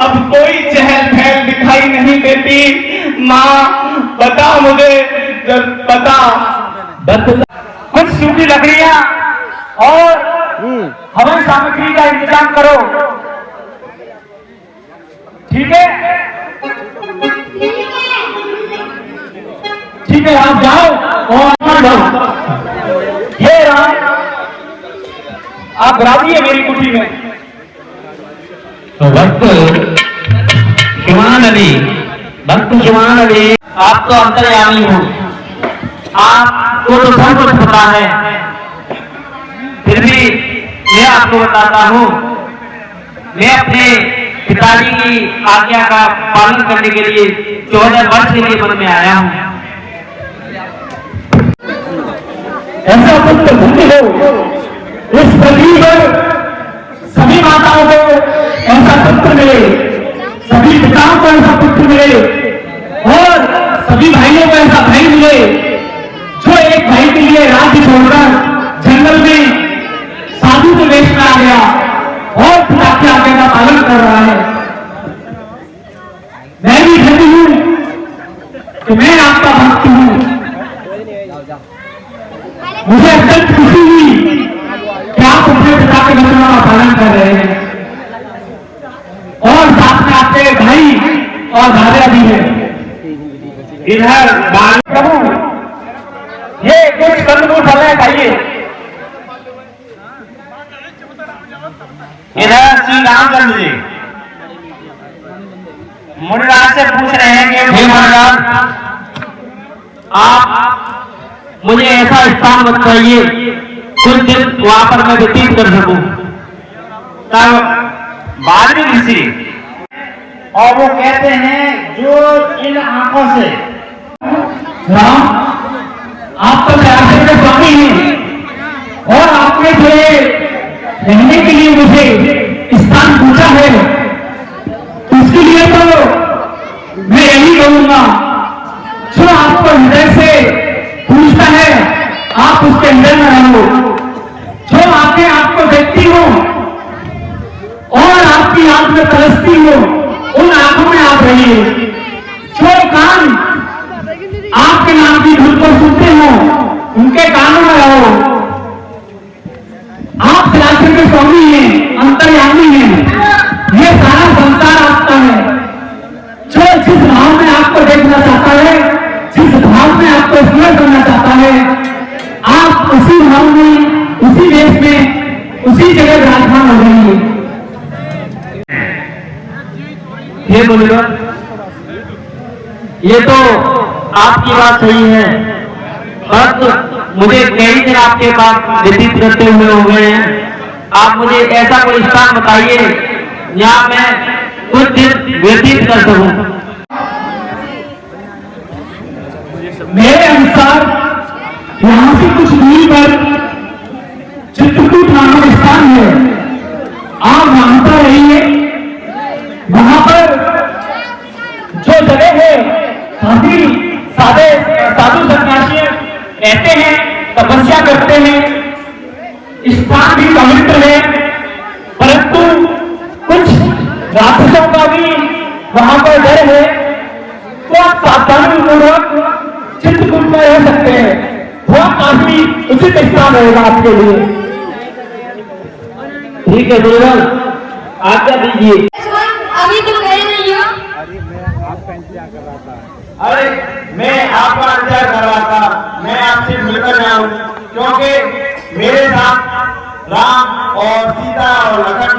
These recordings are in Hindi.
अब कोई चहल पहल दिखाई नहीं देती। माँ बता मुझे, जब बता कुछ सूखी लकड़ियां और हवन सामग्री का इंतजाम करो, ठीक है? ठीक है, आप जाओ और ये राम आप गिरा दिए मेरी कुटी में। तो भक्त शुमान अली, आप तो अंतर्यामी हो, आपको तो सब कुछ पता है, फिर भी मैं आपको बताता हूँ, मैं अपने पिताजी की आज्ञा का पालन करने के लिए 14 वर्ष के लिए वन में आया हूँ। ऐसा पुत्र धन्य हो, इस पृथ्वी पर सभी माताओं को ऐसा पुत्र मिले, सभी पिताओं को ऐसा पुत्र मिले और सभी भाइयों को ऐसा भाई मिले जो एक भाई के लिए राज्य छोड़कर जंगल में साधु के वेश में आ गया और पिता की आज्ञा का पालन कर रहा है। मैं भी धन्य हूं कि मैं आपका भक्त हूं। मुझे अत्यंत खुशी हुई कि आप अपने पिता के वचनों का पालन कर रहे हैं और साथ में आपके भाई और दादा भी है। इधर प्रभु ये कुछ कंदमूल फल खाइए। इधर श्री रामचंद्र जी मुनिराज से पूछ रहे हैं कि मुनिराज आप मुझे ऐसा स्थान बताइए कुछ दिन वहां पर मैं व्यतीत कर सकूं। तब बादरी ऋषि और वो कहते हैं जो इन आंखों से राम आप तो दयाशर के स्वामी हैं और आपने जो रहने के लिए मुझे स्थान पूछा है, उसके लिए तो मैं यही कहूंगा, जो आपको हृदय से पूछता है आप उसके अंदर में रहो, जो आके आपको देखती हो और आपकी आंख में तरसती हो उन आंखों में आप रहिए, जो कान आपके नाम की धुन को सुनते हो उनके कानों में रहो। आप दयाशर के स्वामी हैं, अंतर्यामी हैं, ये सारा संसार आपका है। जो जिस भाव में आपको देखना चाहता है, जिस भाव में आपको स्मरण करना चाहता है, आप उसी भाव में, उसी देश में, उसी जगह विराजमान हो रही है। हे बोलेगा, ये तो आपकी बात सही है, पर मुझे कई दिन आपके पास व्यतीत करते हुए हो गए हैं। आप मुझे ऐसा कोई स्थान बताइए जहाँ मैं कुछ दिन व्यतीत कर सकूं। मेरे अनुसार यहाँ से कुछ दूरी पर चित्रकूट नामक स्थान है, आप वहां पर रहिए। वहां पर जो जगह है काफी सादे साधु सन्यासी रहते हैं, तपस्या करते हैं, स्थान भी पवित्र है, परंतु कुछ राक्षसों का भी वहां पर डर है, तो आप सावधानी पूर्वक चित्रकूट में रह सकते हैं। वह काफी उचित स्थान रहेगा आपके लिए। ठीक है गुरुवर, आज्ञा दीजिए। अभी तुम गए नहीं हो? अरे मैं आपका इंतजार कर रहा था, मैं आपसे मिलकर जाऊं, क्योंकि मेरे साथ राम और सीता और लखन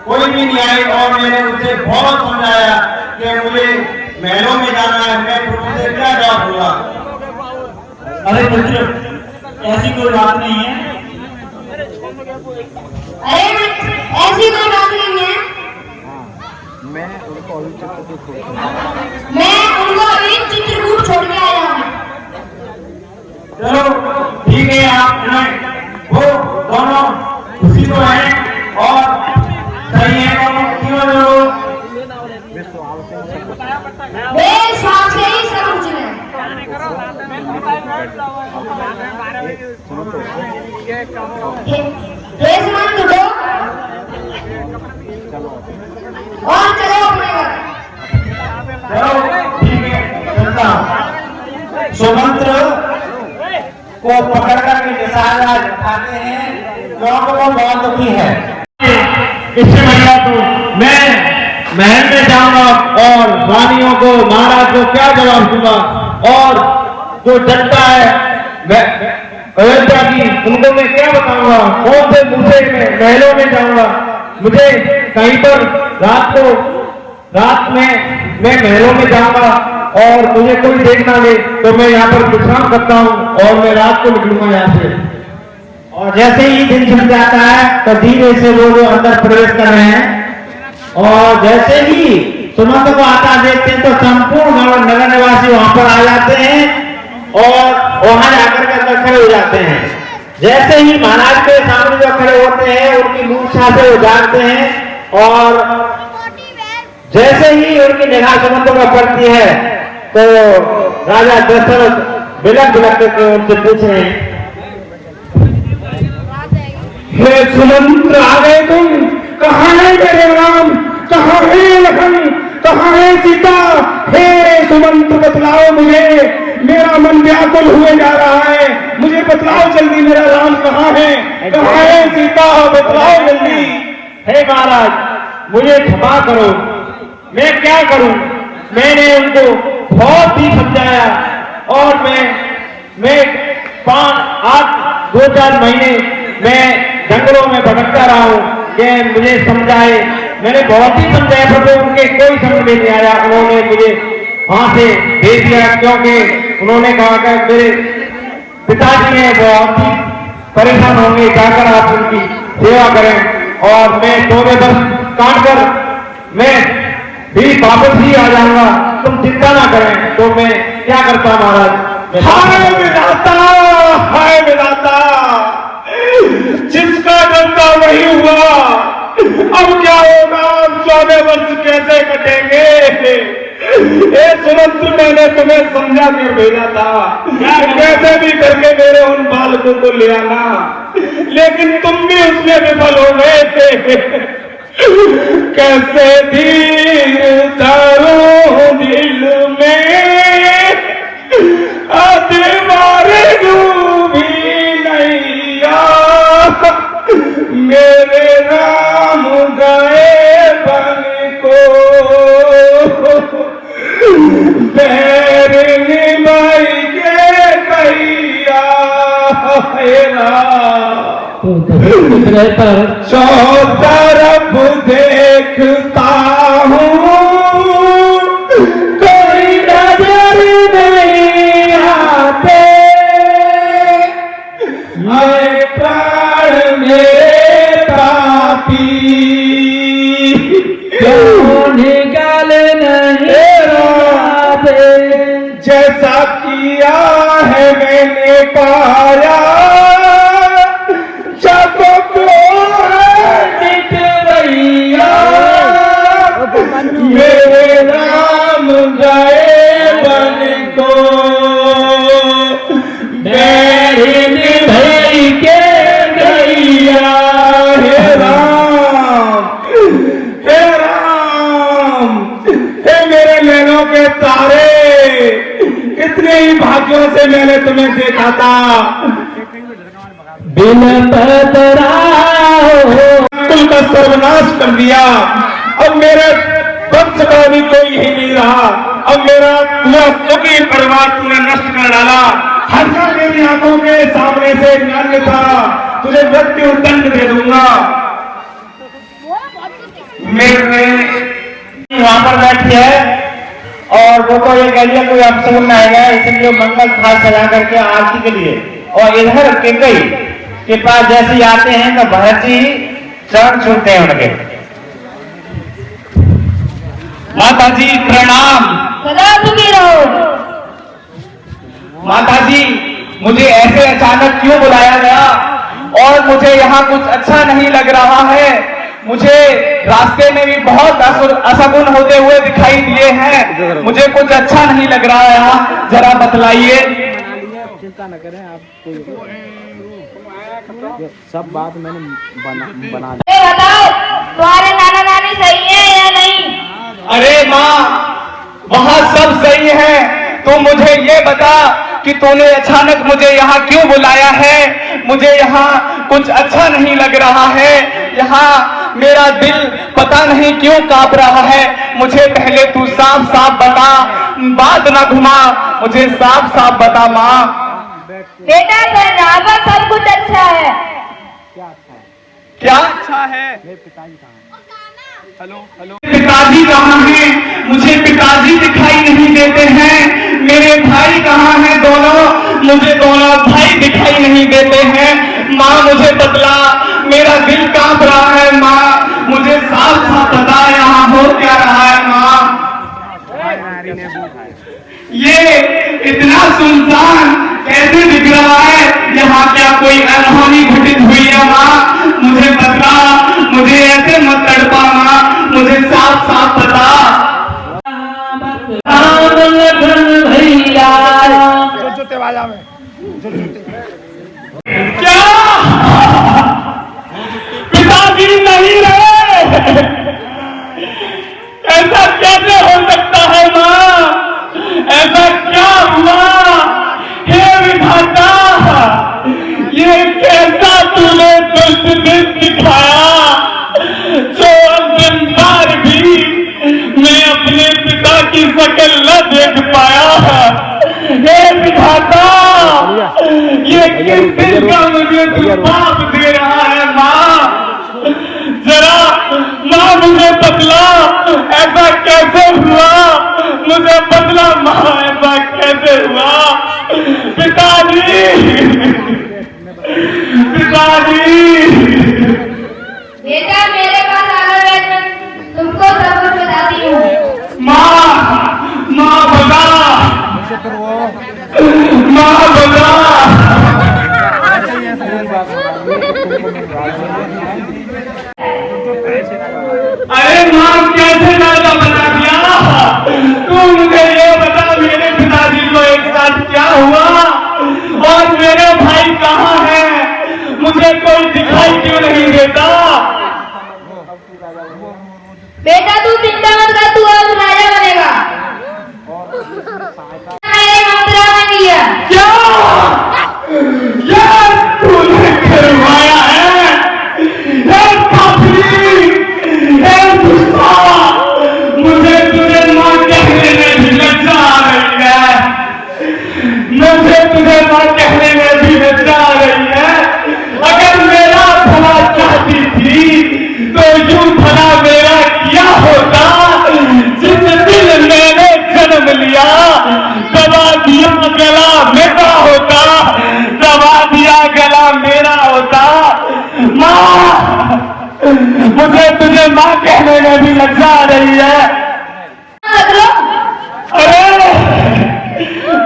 कोई भी नहीं आए और मैंने उसे बहुत समझाया कि मुझे महलों में जाना है, मैं तुमसे क्या जवाब दूंगा। अरे मित्र, ऐसी कोई बात नहीं है। अरे ऐसी कोई बात नहीं है, मैं उनको अभी चित्रकूट छोड़ के आया हूँ। चलो ठीक है, आप वो दोनों खुशी तो है और सही है, क्यों लोग बेशक से ही समझ रहे हैं। और चलो अपने सुमंत्र को पकड़कर के निशाना दिखाते हैं क्योंकि वो बहुत दुखी है। इससे बढ़िया तो मैं महल में जाऊंगा और रानियों को महाराज को क्या जवाब दूंगा, और जो जनता है अयोध्या की उनको मैं क्या बताऊंगा, कौन से मुझे महलों में जाऊंगा। मुझे कहीं पर रात में मैं महलों में जाऊंगा और मुझे कोई देख ना ले तो मैं यहाँ पर विश्राम करता हूँ और मैं रात को निकलूंगा यहाँ से। और जैसे ही दिन छिप जाता है तो धीरे से वो लोग अंदर प्रवेश कर रहे हैं, और जैसे ही सुमंत को आता देखते हैं तो संपूर्ण नगर निवासी वहां पर आ जाते हैं और वहां जाकर के अंदर खड़े हो जाते हैं। जैसे ही महाराज के सामने जो खड़े होते हैं उनकी मूर्छा से वो जागते हैं, और जैसे ही उनकी निगाह सुमंत पर पड़ती है तो राजा दशरथ बिलक बिलक करके उनसे पूछ रहे हैं, हे सुमंत्र आ गए तुम? कहाँ है मेरे राम, कहाँ है लखन, कहाँ है सीता? हे सुमंत्र बतलाओ मुझे, मेरा मन व्याकुल हुए जा रहा है, मुझे बतलाओ जल्दी मेरा राम कहाँ है, कहाँ है सीता, बतलाओ जल्दी। हे महाराज मुझे क्षमा करो, मैं क्या करूं, मैंने उनको बहुत ही समझाया और मैं 2-4 महीने मैं जंगलों में भटकता रहा हूं कि मुझे समझाए, मैंने बहुत ही समझाया पर उनके कोई समझ में नहीं आया। उन्होंने मुझे वहां से भेज दिया क्योंकि उन्होंने कहा कि मेरे पिताजी हैं बहुत ही परेशान होंगे, जाकर आप उनकी सेवा करें और मैं 2 वर्ष काट कर मैं भी वापस ही आ जाऊंगा, तुम चिंता ना करें। तो मैं क्या करता महाराज, हाय विधाता, हाय विधाता, जिसका जनता वही हुआ, अब क्या होगा, 14 वर्ष कैसे कटेंगे? ए सुमंत्र मैंने तुम्हें समझा कर भेजा था कैसे भी करके मेरे उन बालकों को ले आना, लेकिन तुम भी उसमें विफल हो गए थे। कैसे धीर धरो दिल में, अधवारे डूबी नैया, मेरे राम गए बन को, बैर निभाई के कैया चौतरफ देखता हूँ, कोई नजर नहीं आते, मैं प्राण मेरे पापी, क्यों निकाल नहीं आते, जैसा किया है मैंने पाया, मेरे राम गए बन को, मेरी निभाई के गैया। हे राम, हे राम, हे मेरे नैनों के तारे, कितने ही भाग्यों से मैंने तुम्हें देखा था, बिन कुल का सर्वनाश कर दिया, अब मेरे वंश का भी कोई ही नहीं रहा, अब मेरा पूरा सुखी परिवार तूने नष्ट कर डाला, हर्षा मेरी आंखों के सामने से अन्य था, तुझे मृत्यु दंड दे दूंगा। मेरे वहां पर बैठी है और वो तो ये कह दिया कोई अपशगुन में आएगा, इसलिए मंगल थाल सजा करके आरती के लिए, और इधर केकई के पास जैसे ही आते हैं तो भरत जी चरण छूते हैं उनके। माता जी प्रणाम। सदा सुखी रहो। माता जी मुझे ऐसे अचानक क्यों बुलाया गया, और मुझे यहाँ कुछ अच्छा नहीं लग रहा है, मुझे रास्ते में भी बहुत असगुन होते हुए दिखाई दिए हैं, मुझे कुछ अच्छा नहीं लग रहा है यहाँ, जरा बतलाइए। चिंता न करें आप, सब बात मैंने बना बताओ तुम्हारे नाना नानी सही है या नहीं? अरे माँ वहाँ सब सही है, तू मुझे ये बता कि तूने अचानक मुझे यहाँ क्यों बुलाया है। मुझे यहाँ कुछ अच्छा नहीं लग रहा है। यहाँ मेरा दिल पता नहीं क्यों कांप रहा है। मुझे पहले तू साफ साफ बता, बात ना घुमा, मुझे साफ साफ बता माँ। बेटा सर यहाँ पर सब कुछ अच्छा है। क्या अच्छा है? पिताजी कहाँ हैं? मुझे पिताजी दिखाई नहीं देते हैं। मेरे भाई कहाँ हैं दोनों? मुझे दोनों भाई दिखाई नहीं देते हैं। माँ मुझे बतला, मेरा दिल कांप रहा है माँ, मुझे साफ साफ बता यहाँ हो क्या रहा है माँ। ये इतना सुनसान कैसे दिख रहा है? यहाँ क्या कोई अनहोनी घटित हुई है माँ? मुझे बता, मुझे ऐसे मत तड़पा माँ, मुझे साफ साफ बता। क्या पिताजी नहीं रहे? ऐसा कैसे हो सकता है माँ? ऐसा क्या हुआ? हे विधाता, ये कैसा तूने दुष्ट दिन दिखाया जो अंतिम बार भी मैं अपने पिता की शक्ल न देख पाया। हे विधाता, ये किस दिन का मुझे तू पाप दे रहा है माँ? जरा माँ मुझे बतला, ऐसा कैसे हुआ? मुझे बतला माँ, ऐसा कैसे हुआ? पिताजी, पिताजी। बेटा मेरे पास आकर बैठ, मैं तुमको सब कुछ बताती हूँ। माँ, माँ बता, माँ बता। अरे माँ कैसे दादा बता दिया? तू मुझे ये बता, मेरे पिताजी को एक साथ क्या हुआ और मेरे भाई कहाँ हैं? मुझे कोई दिखाई क्यों नहीं देता? बेटा तू चिंता मत कर, तू अब राजा बनेगा। मैंने मंत्रा में दिया। क्या यार तूने करवाया है? हे पापी, हे दुष्टा, मुझे तुझे माँ कहने में भी लज्जा आ रही है। मुझे तुझे माँ कहने में भी लज्जा आ रही है। अगर मेरा भला चाहती थी तो यूं भला मेरा किया होता। जिस दिन मैंने जन्म लिया दबा दिया गला मेरा होता, दबा दिया गला मेरा होता। माँ मुझे तुझे माँ कहने में भी लज्जा आ रही है। अरे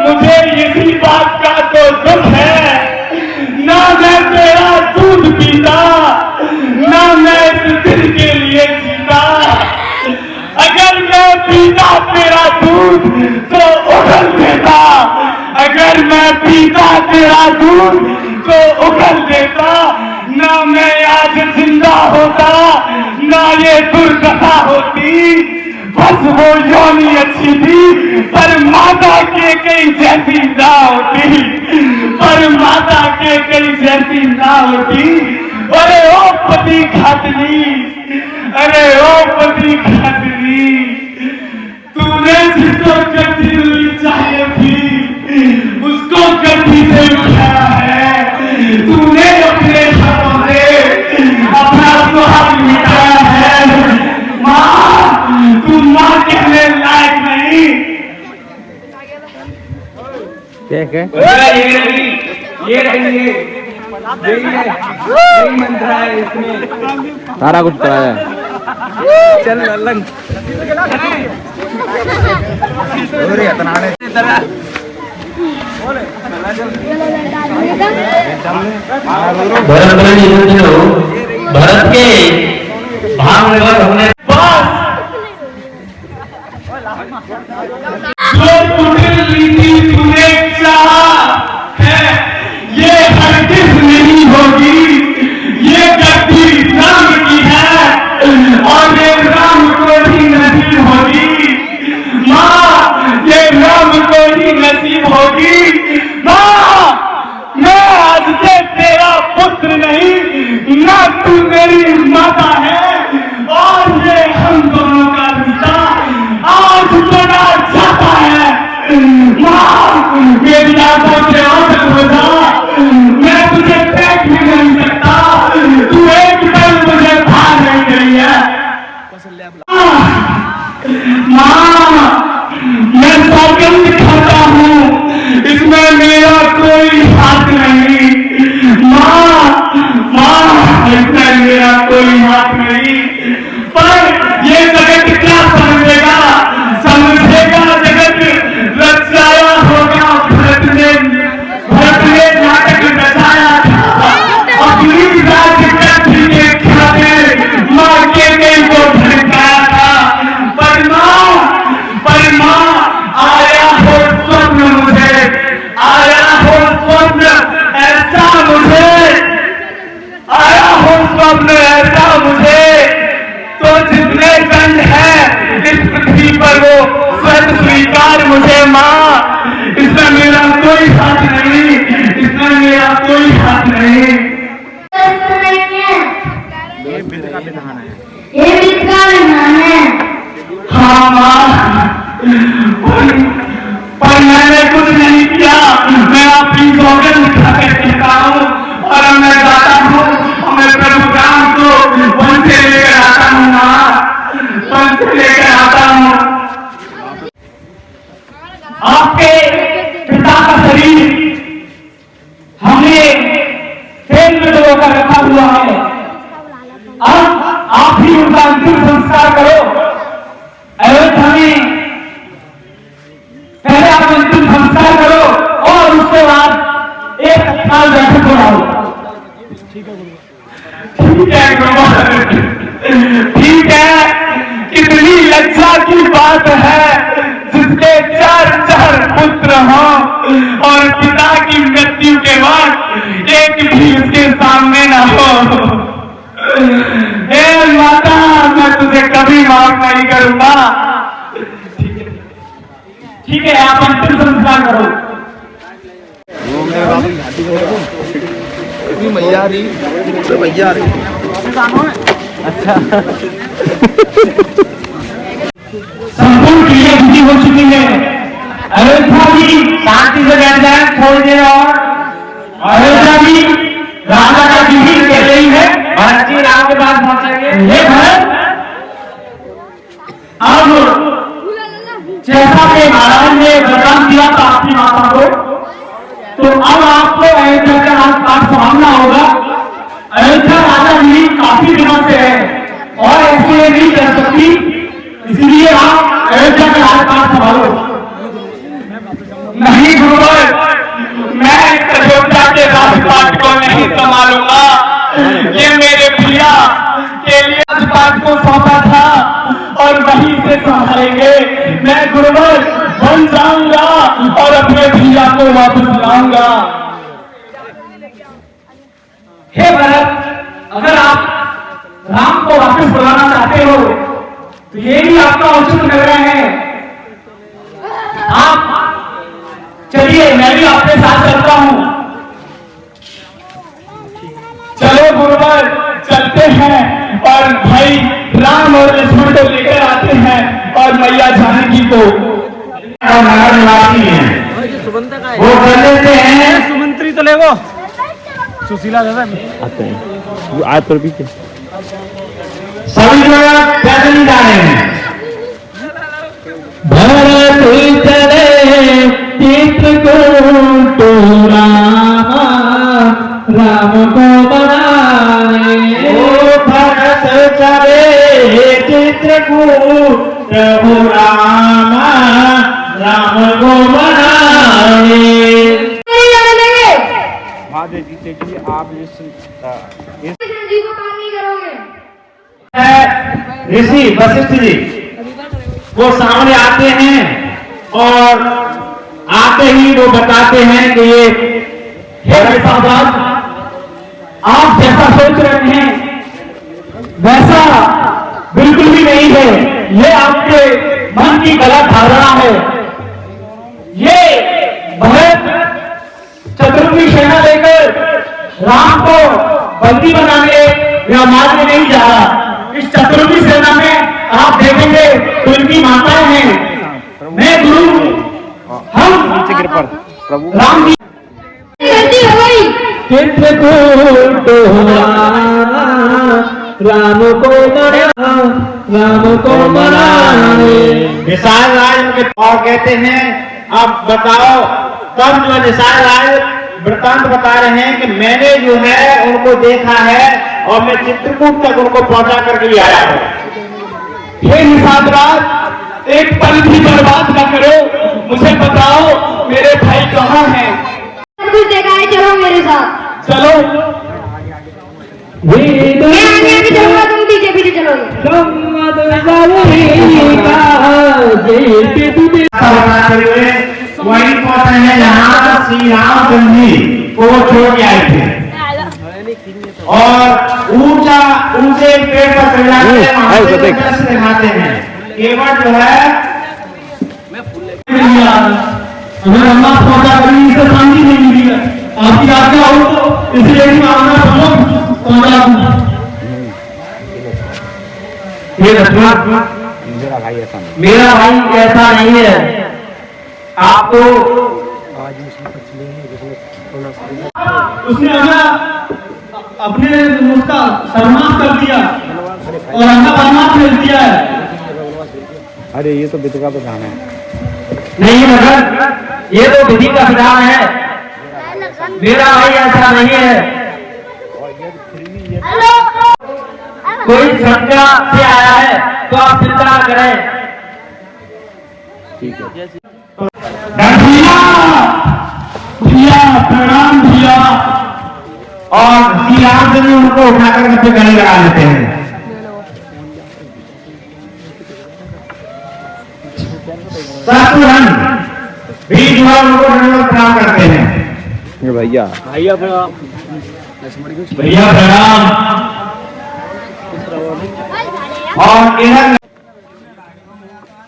मुझे इसी बात का तो दुख है, ना मैं तेरा दूध पीता, ना मैं इस दिन के लिए जीता। अगर मैं पीता तेरा दूध तो उगल देता, अगर मैं पीता तेरा दूध तो उगल देता। ना मैं आज जिंदा होता, ना ये दुर्दशा होती। बस वो योनि अच्छी थी, पर माता के कई जैसी ना होती, पर माता के कई जैसी ना होती। अरे ओ पति खातनी, अरे ओ पति खातनी, तूने जिसको गद्दी हुई चाहिए थी उसको गद्दी से उठाया है। तूने अपने हाथों से अपना सुहाग मिटाया है। माँ तू माँ कहने लायक नहीं। ये रही यही मंत्र है इसमें, सारा कुछ कराया है। चल लल्लन भरत के भावनगर होने जो कुटिल नीति तूने चाहा है ये हरगिज नहीं होगी। ये गद्दी राम की है और ये राम को ही नसीब होगी। माँ ये राम को ही नसीब होगी। माँ, मैं सौगंध खाता हूँ, इसमें मेरा कोई हाथ नहीं। माँ, इसमें मेरा कोई हाथ नहीं। पर ये जगत क्या समझेगा जगत रचाया होगा भरत ने नाटक रचाया था। अपनी राज्य के खाते माँ के नहीं को भड़काया था। पर माँ आया हो स्वप्न मुझे, आया हो स्वप्न ऐसा मुझे, तो जितने दंड है इस पृथ्वी पर वो स्वयं स्वीकार मुझे। माँ, इसमें मेरा कोई हाथ नहीं, इसमें मेरा कोई हाथ नहीं। ये विध का विधान है। ये विध का विधान है। हाँ माँ, पर मैंने कुछ नहीं किया। मैं अपनी सौगंध खाकर कहता हूँ और मैं गाता हूँ, मैं प्रभु राम को वन से लेकर आता हूँ। माँ, वन से लेकर आता हूँ। आपके पिता का शरीर हमने खेल में डुबोकर रखा हुआ है। अब आप ही उनका अंतिम संस्कार करो। अयोध्या में पहले आप अंतिम संस्कार करो और उसके बाद एक तत्काल बैठक बुलाओ। ठीक है गुरुवर, ठीक है। कितनी लज्जा की बात है जिसके 4 पुत्र हों और पिता की मृत्यु के बाद एक भी उसके सामने न हो। हे माता, मैं तुझे कभी माफ नहीं करूंगा। ठीक है, आप अंतिम संस्कार करो। मैया रही तो भैया रही। अच्छा, संपूर्ण क्रिया विधि हो चुकी है। अयोध्या जी शांति से बैठ जाए थोड़ी देर और। अयोध्या जी राजा का विधि कर रही है। भरत जी राम के पास पहुंचेंगे। ये भरत, अब जैसा कि महाराज ने वरदान दिया था आपकी माता को, तो अब आपको अयोध्या का राजपाट संभालना होगा। अयोध्या राजा जी काफी दिनों से है और ऐसे नहीं कर सकती, इसलिए आप अयोध्या का राजपाट संभालो। नहीं गुरुवर, मैं इस अयोध्या के राजपाट को नहीं संभालूंगा। ये मेरे भैया के लिए राजपाट को सौंपा था और वहीं से संभालेंगे। मैं गुरुवर बन जाऊंगा और अपने भैया को वापस लाऊंगा। हे भरत, अगर आप राम को वापस बुलाना चाहते हो तो ये भी आपका उचित निर्णय है। आप चलिए, मैं भी आपके साथ चलता हूं। चलो गुरुवर, चलते हैं और भाई राम और लक्ष्मण को लेकर आते हैं और मैया जानकी को नगर निवासी हैं, वो कर लेते हैं। सुमंत्री तो ले वो सुशीला दादा आते हैं, आज पर पीछे सभी लोग पैदल ही जा रहे हैं। भरत चले चित्रकूट राम को बनाए। ओ भरत चले चित्रकूट राम को बनाए। महादेव जी देखिए, आप इस जी को काम नहीं करोगे। ऋषि वशिष्ठ जी वो सामने आते हैं और आते ही वो बताते हैं कि ये हे साहब, आप जैसा सोच रहे हैं वैसा बिल्कुल भी नहीं है। ये आपके मन की गलत धारणा है। ये भरत चतुर्मुखी सेना लेकर राम को बंदी बनाने या मारने नहीं जा रहा। इस चतुर्मुखी सेना में आप देखेंगे तो इनकी माताएं हैं, मैं गुरु हूं, हम प्रभु राम जी गलती हो गई। चित्रकूट राम को बनाया। राम को मनाने। निषाद राय उनके और कहते हैं अब बताओ, तब जो निषाद राय वृत्तांत बता रहे हैं कि मैंने जो है उनको देखा है और मैं चित्रकूट तक उनको पहुंचा करके भी आया हूं। हे निषाद राज, एक पल भी बर्बाद न करो, मुझे बताओ मेरे भाई कहाँ हैं? कुछ देखा है, चलो मेरे साथ। चलो। मैं आगे आगे चलूंगा, तुम पीछे पीछे चलोगे। वही पहुंचे हैं जहाँ श्री रामचंद्र जी को छोड़ के आए थे और ऊंचा ऊंचे पेड़ पर चढ़ जाते हैं, वहां से दृश्य दिखाते हैं। केवल जो है हमें अम्मा पहुंचा करी, इसे शांति नहीं मिली है। आपकी आज्ञा हो तो इसलिए भी मांगना पहुंचा दूं। ये मेरा भाई ऐसा नहीं है, आपको उसने हमें अपने उसका सर्वनाश कर दिया और हमें बदनाम भेज दिया है। अरे ये तो विधि का विधान है। नहीं मगर ये तो विधि का विधान है, मेरा भाई ऐसा नहीं है। कोई शंका से आया है तो आप चिंता न करें। ठीक है। भैया भैया प्रणाम भैया। और श्री रामचंद्र उनको उठाकर अपने गले लगा लेते हैं। शत्रुघ्न भी जो है उनको दंडवत प्रणाम करते हैं। भैया भैया प्रणाम। भैया प्रणाम। और इधर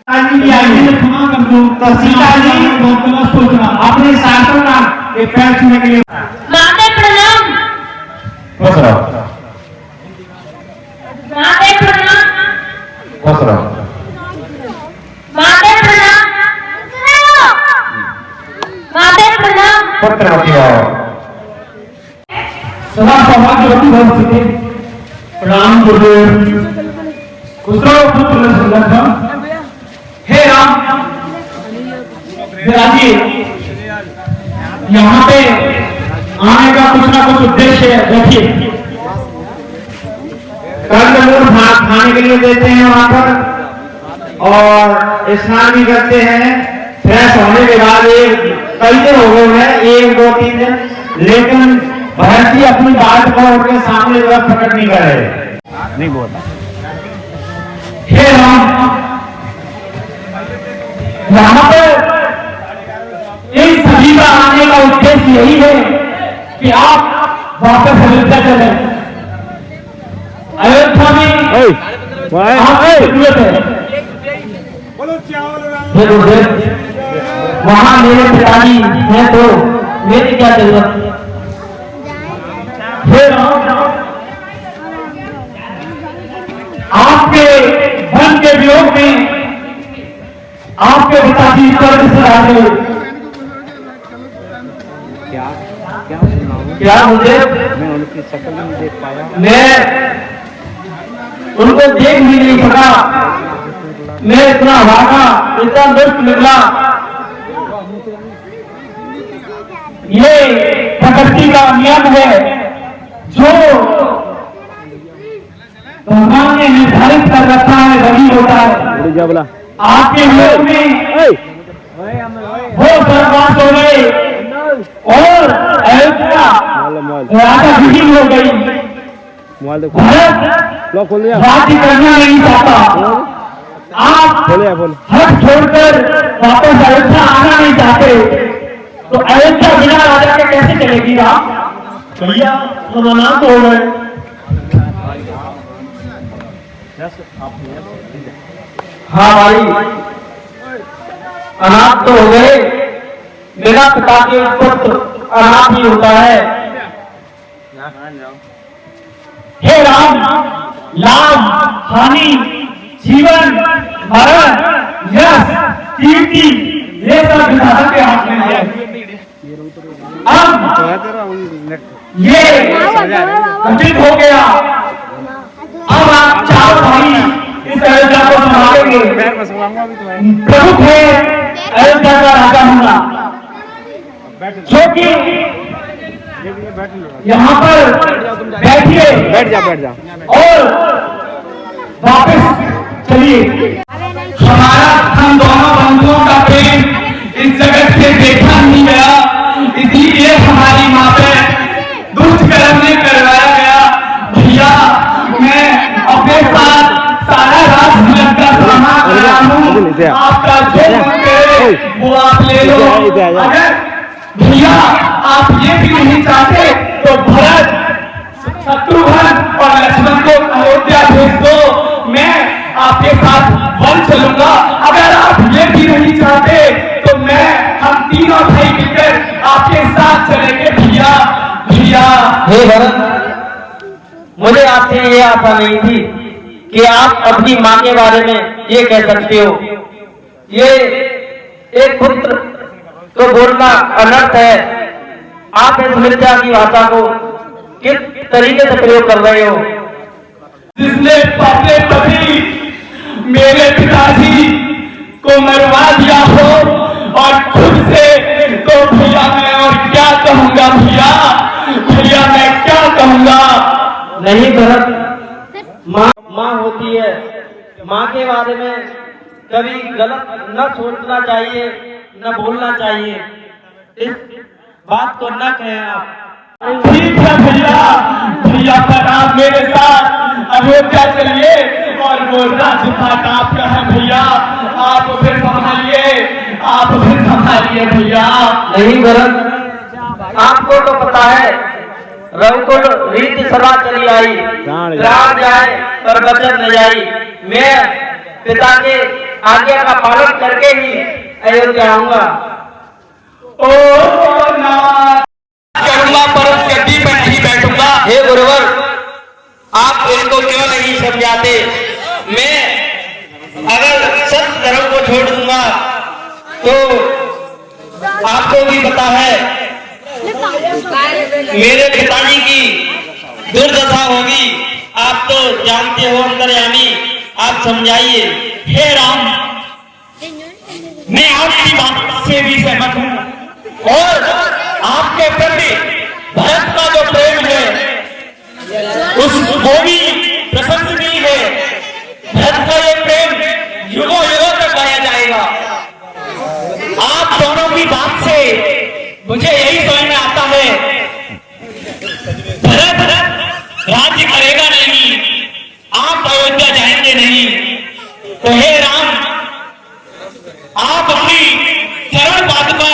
जी क्षमा कर दो। तो सीता जी बहुत गलत सोचना। अपने शासन के पैर छूने के लिए माते प्रणाम। खुश रहो, माते प्रणाम। खुश रहो। माते प्रणाम। माते प्रणाम। पुत्रवती हो, सदा सौभाग्यवती भव सके। प्रणाम गुरुदेव। खुश रहो पुत्र संगठन। हे राम विराजिए। यहाँ पे आने का कुछ ना कुछ उद्देश्य है, देखिए। कंदमूल खाने के लिए देते हैं वहां पर और स्नान भी करते हैं। फ्रेश होने के बाद कई दिन हो गए हैं, 1 2 3 दिन, लेकिन भरत जी अपनी बात को उनके सामने जो है प्रकट नहीं कर रहे। नहीं बोलता। हे राम, यहाँ पर इन सभी का आने का उद्देश्य यही है कि आप वापस अयोध्या चले। अयोध्या में आपकी जरूरत है। वहां मेरे पिताजी हैं तो मेरी क्या जरूरत? हे राम, आपके धन के वियोग में आपके पिताजी स्वर्ग से आ गए। क्या क्या सुनाऊं? क्या मुझे मैं उनकी शक्ल नहीं देख पाया। मैं उनको देख भी नहीं सका। मैं इतना भागा, इतना दुष्ट निकला। ये प्रकृति का नियम है जो भगवान ने निर्धारित कर रखा है, वही होता है। बोला आपके लोग में वो सर्वनाश हो गए और अयोध्या राजा विहीन हो गई। भारत खोल दिया। राज्य करना नहीं चाहता। आप हट छोड़कर वापस अयोध्या आना नहीं चाहते, तो अयोध्या बिना राजा के कैसे चलेगी? आप भैया हम अनाथ हो गए। हाँ भाई, अनाथ तो हो गए। मेरा पिता के पुत्र अनाथ ही होता है। हे राम, लाभ हानि, जीवन मरण, यश कीर्ति, ये सब विधाता के हाथ में है। अब ये घटित हो गया। अब आप चार भाई इस खिलाऊंगा अभी तुम्हें। प्रमुख है अयोध्या का राजा होना, जो कि यहाँ पर बैठिए, बैठ जा और वापस चलिए। हमारा, हम दोनों बंधुओं का प्रेम इस जगत से देखा नहीं गया, इसीलिए हमारी माँ पे दुष्कर्म नहीं करवाया गया। भैया, मैं अपने साथ सारा राजमहल का सामान लाया हूँ, आपका जो मन करे वो आप ले लो। अगर भैया आप ये भी नहीं चाहते तो भरत, शत्रुघ्न और लक्ष्मण को अयोध्या भेज दो, मैं आपके साथ वन चलूंगा। अगर आप ये भी नहीं चाहते तो हम तीनों भाई मिलकर आपके साथ चलेंगे। भैया भैया। हे भरत, मुझे आपसे ये आशा नहीं थी कि आप अपनी माँ के बारे में ये कह सकते हो। ये एक पुत्र तो बोलना अनर्थ है। आप इस मिर्जा की भाषा को किस तरीके से प्रयोग कर रहे हो? जिसने अपने पति मेरे पिताजी को मरवा दिया हो और खुद से, तो भैया मैं और क्या कहूंगा। भैया भैया मैं क्या कहूंगा। नहीं भरत, माँ होती है, माँ के बारे में कभी गलत न सोचना चाहिए, न बोलना चाहिए। इस बात को न कहें आप। ठीक है भैया, भैया पर आप मेरे साथ अयोध्या चलिए और वो राजपाट आपका है। भैया आप फिर संभालिए, आप फिर संभालिए भैया। नहीं भरत, आपको तो पता है रघुकुल रीति सदा चली आई, प्राण जाए पर बचन न जाई। मैं पिता के आज्ञा का पालन करके ही अयोध्या आऊंगा। ओ नाथ, करूंगा पर उस गद्दी पर नहीं बैठूंगा। हे गुरुवर, आप इनको क्यों नहीं समझाते? मैं अगर सत्य धर्म को छोड़ दूंगा तो आपको भी पता है मेरे पिताजी की दुर्दशा होगी। आप तो जानते हो अंतर्यामी, आप समझाइए। हे राम, मैं आपकी बात से भी सहमत हूँ और आपके प्रति भरत का जो प्रेम है वो भी प्रशंसनीय है। भरत का ये प्रेम युगों युगों तक गाया जाएगा। आप दोनों की बात से मुझे यही समझ में आता है, भरत राज्य करेगा नहीं, आप अयोध्या जाएंगे नहीं। तो हे राम, आप अपनी चरण पादुका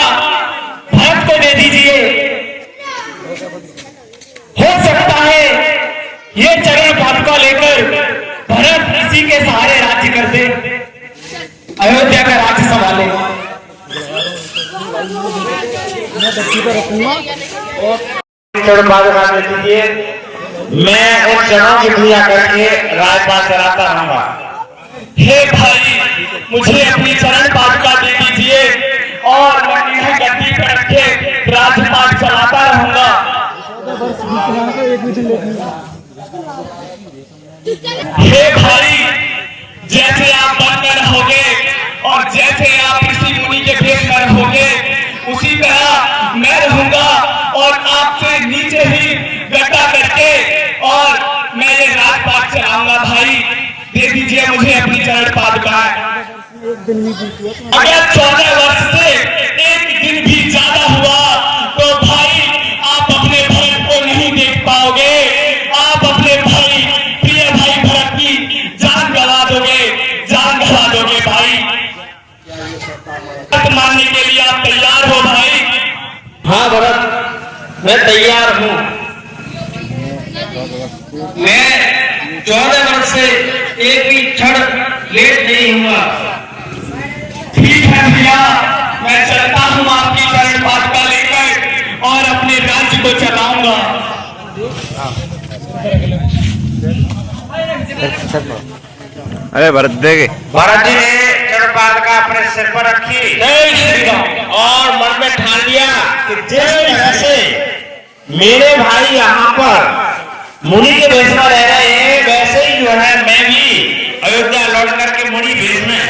भरत को दे दीजिए। हो सकता है ये चरण पादुका लेकर भरत इसी के सहारे राज्य कर दे, अयोध्या का राज्य संभाले। चरण पादुका दे दीजिए, मैं उन चरणों की पूजा करके राजपाट चलाता रहूंगा। हे भाई, मुझे अपनी चरण पादुका दे दीजिए और मैं इन्हें गद्दी पर रखे राजपाट चलाता रहूंगा। हे भाई, जैसे आप वन में रहोगे और जैसे आप ऋषि मुनि के भेष में रहोगे, उसी तरह मैं रहूंगा और आपसे नीचे ही गड्ढा करके और मैं ये राजपाट चलाऊंगा। भाई दे दीजिए मुझे अपनी चरण पादुका। अगर 14 वर्ष से एक दिन भी ज्यादा हुआ तो भाई आप अपने भरत को नहीं देख पाओगे। आप अपने भाई, प्रिय भाई भरत की जान गंवा दोगे, जान गंवा दोगे। भाई बात मानने के लिए आप तैयार हो भाई? हाँ भरत, मैं तैयार हूँ। मैं 14 वर्ष से एक भी क्षण लेट नहीं हुआ। ठीक है भैया, मैं चलता हूँ आपकी चरण पादुका लेकर और अपने राज्य को चलाऊंगा। अरे भरत देगे। भरत जी ने चरण पादुका अपने सिर पर रखी। जय श्री राम। और मन में ठान लिया कि जिस तरह से मेरे भाई यहाँ पर मुनि के भेष में रह रहे हैं, वैसे ही जो है मैं भी अयोध्या लौट करके मुनि भेष में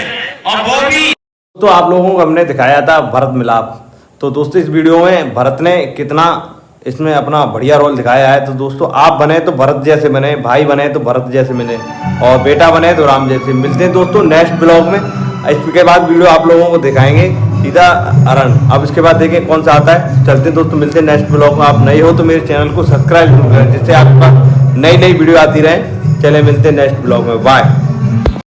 और वो भी तो आप लोगों को हमने दिखाया था भरत मिलाप। तो दोस्तों इस वीडियो में भरत ने कितना इसमें अपना बढ़िया रोल दिखाया है। तो दोस्तों आप बने तो भरत जैसे बने, भाई बने तो भरत जैसे बने, और बेटा बने तो राम जैसे। मिलते हैं दोस्तों नेक्स्ट ब्लॉग में। इसके बाद वीडियो आप लोगों को दिखाएंगे सीधा अरण। अब इसके बाद देखें कौन सा आता है। चलते हैं दोस्तों, मिलते हैं नेक्स्ट ब्लॉग में। आप नए हो तो मेरे चैनल को सब्सक्राइब जरूर करें, जिससे आपका नई वीडियो आती रहे। चले मिलते हैं नेक्स्ट ब्लॉग में, बाय।